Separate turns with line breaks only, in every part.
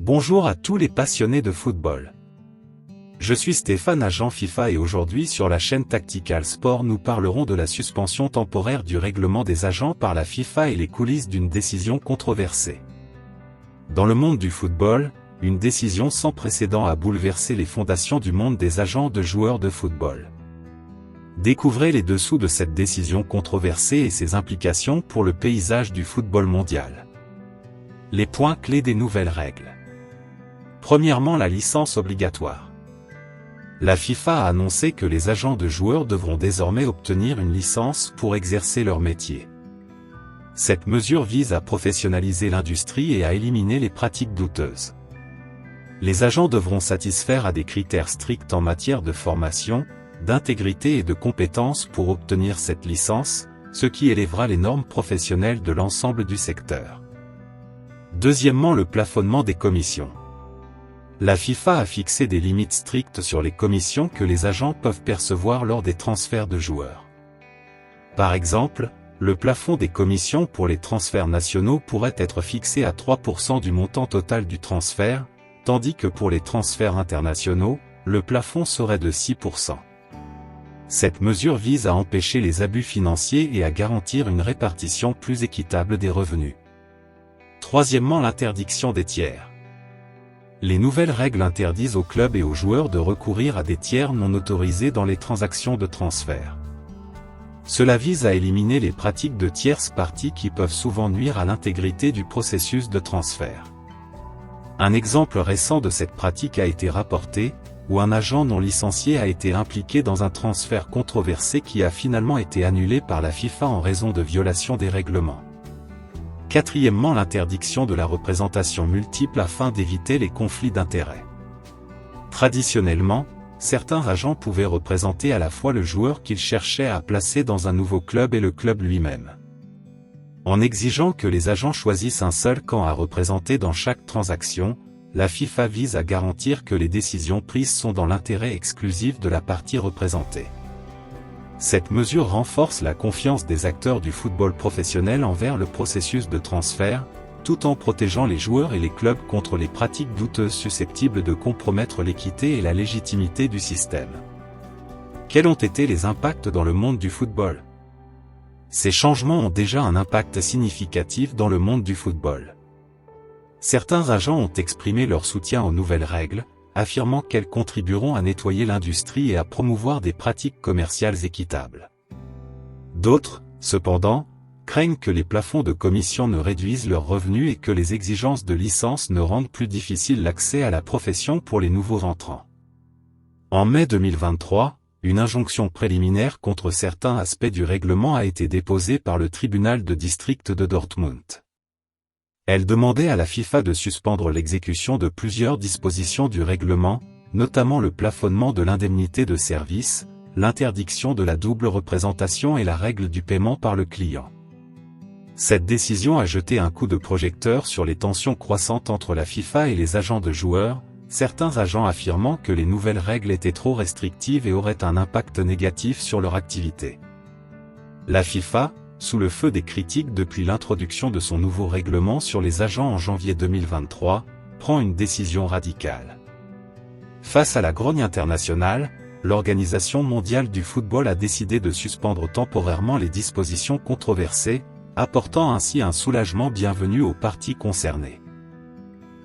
Bonjour à tous les passionnés de football. Je suis Stéphane, agent FIFA, et aujourd'hui sur la chaîne Tactical Sport nous parlerons de la suspension temporaire du règlement des agents par la FIFA et les coulisses d'une décision controversée. Dans le monde du football, une décision sans précédent a bouleversé les fondations du monde des agents de joueurs de football. Découvrez les dessous de cette décision controversée et ses implications pour le paysage du football mondial. Les points clés des nouvelles règles. Premièrement, la licence obligatoire. La FIFA a annoncé que les agents de joueurs devront désormais obtenir une licence pour exercer leur métier. Cette mesure vise à professionnaliser l'industrie et à éliminer les pratiques douteuses. Les agents devront satisfaire à des critères stricts en matière de formation, d'intégrité et de compétences pour obtenir cette licence, ce qui élèvera les normes professionnelles de l'ensemble du secteur. Deuxièmement, le plafonnement des commissions. La FIFA a fixé des limites strictes sur les commissions que les agents peuvent percevoir lors des transferts de joueurs. Par exemple, le plafond des commissions pour les transferts nationaux pourrait être fixé à 3% du montant total du transfert, tandis que pour les transferts internationaux, le plafond serait de 6%. Cette mesure vise à empêcher les abus financiers et à garantir une répartition plus équitable des revenus. Troisièmement, l'interdiction des tiers. Les nouvelles règles interdisent aux clubs et aux joueurs de recourir à des tiers non autorisés dans les transactions de transfert. Cela vise à éliminer les pratiques de tierces parties qui peuvent souvent nuire à l'intégrité du processus de transfert. Un exemple récent de cette pratique a été rapporté, où un agent non licencié a été impliqué dans un transfert controversé qui a finalement été annulé par la FIFA en raison de violation des règlements. Quatrièmement, l'interdiction de la représentation multiple afin d'éviter les conflits d'intérêts. Traditionnellement, certains agents pouvaient représenter à la fois le joueur qu'ils cherchaient à placer dans un nouveau club et le club lui-même. En exigeant que les agents choisissent un seul camp à représenter dans chaque transaction, la FIFA vise à garantir que les décisions prises sont dans l'intérêt exclusif de la partie représentée. Cette mesure renforce la confiance des acteurs du football professionnel envers le processus de transfert, tout en protégeant les joueurs et les clubs contre les pratiques douteuses susceptibles de compromettre l'équité et la légitimité du système. Quels ont été les impacts dans le monde du football ? Ces changements ont déjà un impact significatif dans le monde du football. Certains agents ont exprimé leur soutien aux nouvelles règles, affirmant qu'elles contribueront à nettoyer l'industrie et à promouvoir des pratiques commerciales équitables. D'autres, cependant, craignent que les plafonds de commission ne réduisent leurs revenus et que les exigences de licence ne rendent plus difficile l'accès à la profession pour les nouveaux entrants. En mai 2023, une injonction préliminaire contre certains aspects du règlement a été déposée par le tribunal de district de Dortmund. Elle demandait à la FIFA de suspendre l'exécution de plusieurs dispositions du règlement, notamment le plafonnement de l'indemnité de service, l'interdiction de la double représentation et la règle du paiement par le client. Cette décision a jeté un coup de projecteur sur les tensions croissantes entre la FIFA et les agents de joueurs, certains agents affirmant que les nouvelles règles étaient trop restrictives et auraient un impact négatif sur leur activité. La FIFA, sous le feu des critiques depuis l'introduction de son nouveau règlement sur les agents en janvier 2023, prend une décision radicale. Face à la grogne internationale, l'Organisation mondiale du football a décidé de suspendre temporairement les dispositions controversées, apportant ainsi un soulagement bienvenu aux parties concernées.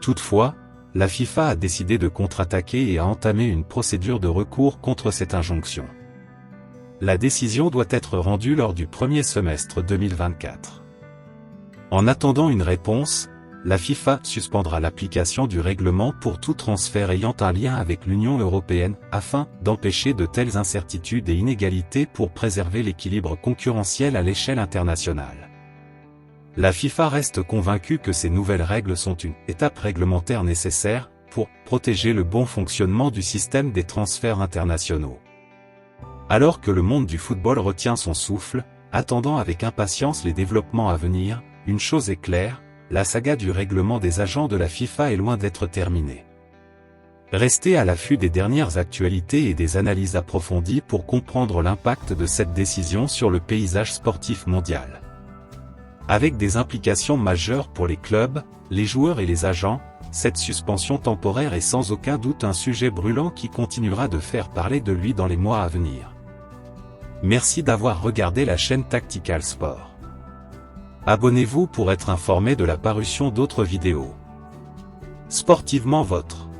Toutefois, la FIFA a décidé de contre-attaquer et a entamé une procédure de recours contre cette injonction. La décision doit être rendue lors du premier semestre 2024. En attendant une réponse, la FIFA suspendra l'application du règlement pour tout transfert ayant un lien avec l'Union européenne, afin d'empêcher de telles incertitudes et inégalités pour préserver l'équilibre concurrentiel à l'échelle internationale. La FIFA reste convaincue que ces nouvelles règles sont une étape réglementaire nécessaire pour protéger le bon fonctionnement du système des transferts internationaux. Alors que le monde du football retient son souffle, attendant avec impatience les développements à venir, une chose est claire, la saga du règlement des agents de la FIFA est loin d'être terminée. Restez à l'affût des dernières actualités et des analyses approfondies pour comprendre l'impact de cette décision sur le paysage sportif mondial. Avec des implications majeures pour les clubs, les joueurs et les agents, cette suspension temporaire est sans aucun doute un sujet brûlant qui continuera de faire parler de lui dans les mois à venir. Merci d'avoir regardé la chaîne Tactical Sport. Abonnez-vous pour être informé de la parution d'autres vidéos. Sportivement vôtre.